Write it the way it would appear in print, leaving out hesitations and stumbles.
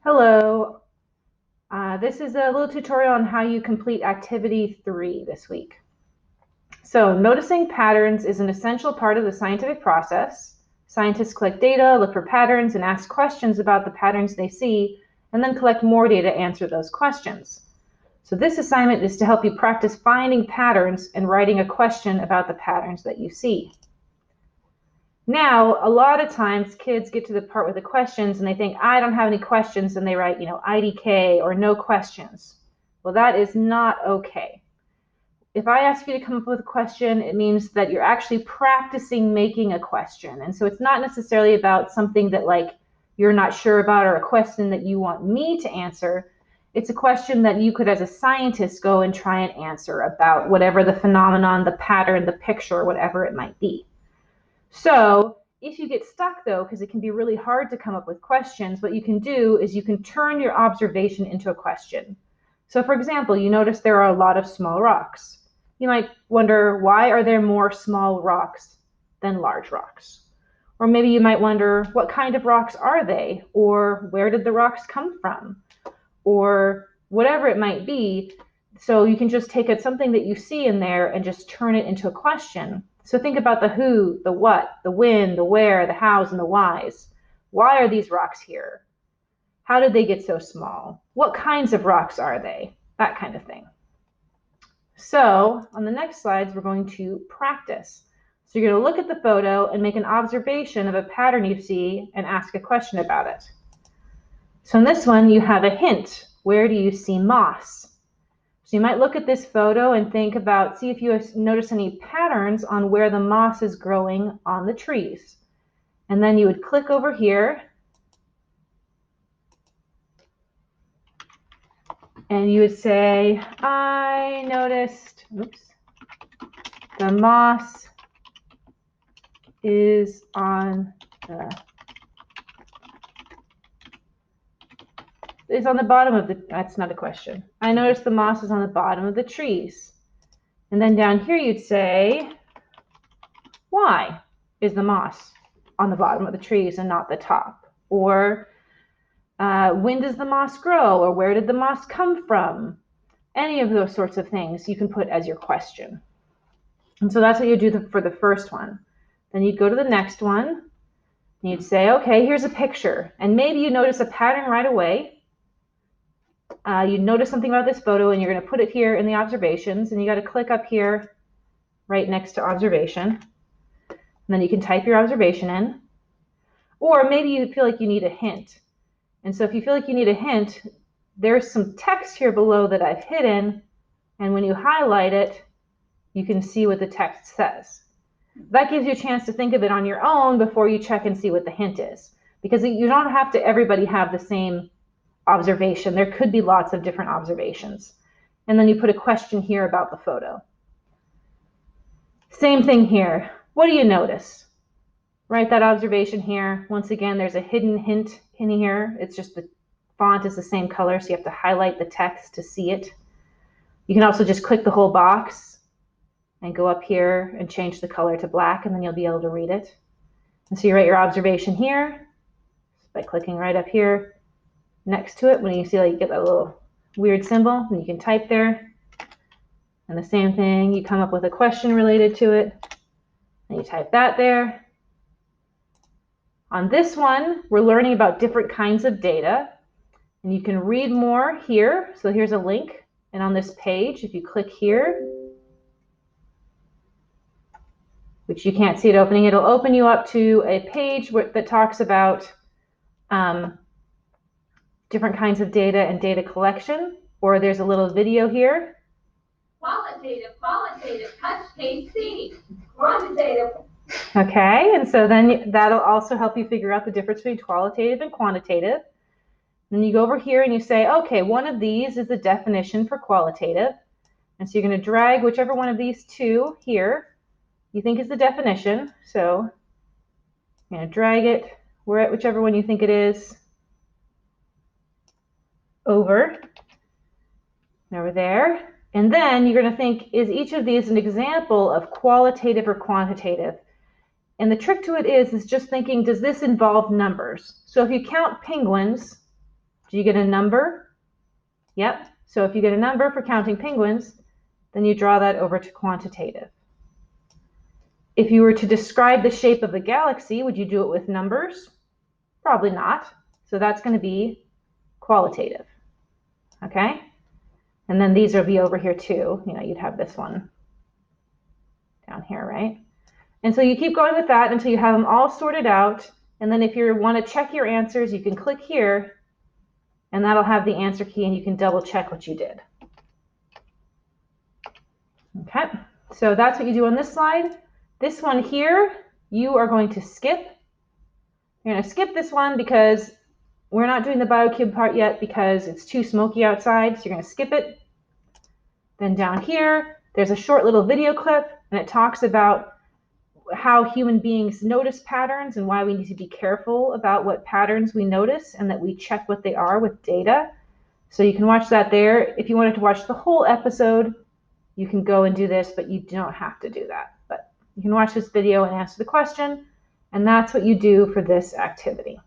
Hello, this is a little tutorial on how you complete activity 3 this week. So noticing patterns is an essential part of the scientific process. Scientists collect data, look for patterns, and ask questions about the patterns they see, and then collect more data to answer those questions. So this assignment is to help you practice finding patterns and writing a question about the patterns that you see. Now, a lot of times kids get to the part with the questions and they think, I don't have any questions, and they write, IDK or no questions. Well, that is not okay. If I ask you to come up with a question, it means that you're actually practicing making a question. And so it's not necessarily about something that you're not sure about or a question that you want me to answer. It's a question that you could, as a scientist, go and try and answer about whatever the phenomenon, the pattern, the picture, whatever it might be. So if you get stuck, though, because it can be really hard to come up with questions, what you can do is you can turn your observation into a question. So for example, you notice there are a lot of small rocks. You might wonder, why are there more small rocks than large rocks? Or maybe you might wonder, what kind of rocks are they? Or where did the rocks come from? Or whatever it might be. So you can just take something that you see in there and just turn it into a question. So think about the who, the what, the when, the where, the hows, and the whys. Why are these rocks here? How did they get so small? What kinds of rocks are they? That kind of thing. So on the next slides, we're going to practice. So you're going to look at the photo and make an observation of a pattern you see and ask a question about it. So in this one, you have a hint. Where do you see moss? So you might look at this photo and think about, see if you notice any patterns on where the moss is growing on the trees. And then you would click over here and you would say, I noticed, the moss is on the bottom of the, that's not a question. I noticed the moss is on the bottom of the trees. And then down here you'd say, why is the moss on the bottom of the trees and not the top? Or when does the moss grow? Or where did the moss come from? Any of those sorts of things you can put as your question. And so that's what you do for the first one. Then you'd go to the next one and you'd say, okay, here's a picture. And maybe you notice a pattern right away. You notice something about this photo and you're going to put it here in the observations, and you got to click up here right next to observation. And then you can type your observation in. Or maybe you feel like you need a hint. And so if you feel like you need a hint, there's some text here below that I've hidden, and when you highlight it, you can see what the text says. That gives you a chance to think of it on your own before you check and see what the hint is. Because you don't have to everybody have the same observation. There could be lots of different observations. And then you put a question here about the photo. Same thing here. What do you notice? Write that observation here. Once again, there's a hidden hint in here. It's just the font is the same color, so you have to highlight the text to see it. You can also just click the whole box and go up here and change the color to black, and then you'll be able to read it. And so you write your observation here by clicking right up here next to it. When you see you get that little weird symbol, and you can type there. And the same thing, you come up with a question related to it, and you type that there. On this one, we're learning about different kinds of data, and you can read more here. So here's a link, and on this page, if you click here, which you can't see it opening, it'll open you up to a page that talks about different kinds of data and data collection. Or there's a little video here. Qualitative, touch, taste, see. Quantitative. Okay, and so then that'll also help you figure out the difference between qualitative and quantitative. Then you go over here and you say, okay, one of these is the definition for qualitative. And so you're going to drag whichever one of these two here you think is the definition. So you're going to drag it whichever one you think it is over there. And then you're going to think, is each of these an example of qualitative or quantitative? And the trick to it is just thinking, does this involve numbers? So if you count penguins, Do you get a number? Yep. So if you get a number for counting penguins, then you draw that over to quantitative. If you were to describe the shape of a galaxy, would you do it with numbers? Probably not. So that's going to be qualitative. Okay? And then these will be over here too. You know, you'd have this one down here, right? And so you keep going with that until you have them all sorted out. And then if you want to check your answers, you can click here, and that'll have the answer key, and you can double check what you did. Okay, so that's what you do on this slide. This one here, you are going to skip. You're going to skip this one because we're not doing the BioCube part yet because it's too smoky outside, so you're going to skip it. Then down here, there's a short little video clip, and it talks about how human beings notice patterns and why we need to be careful about what patterns we notice and that we check what they are with data. So you can watch that there. If you wanted to watch the whole episode, you can go and do this, but you don't have to do that. But you can watch this video and answer the question, and that's what you do for this activity.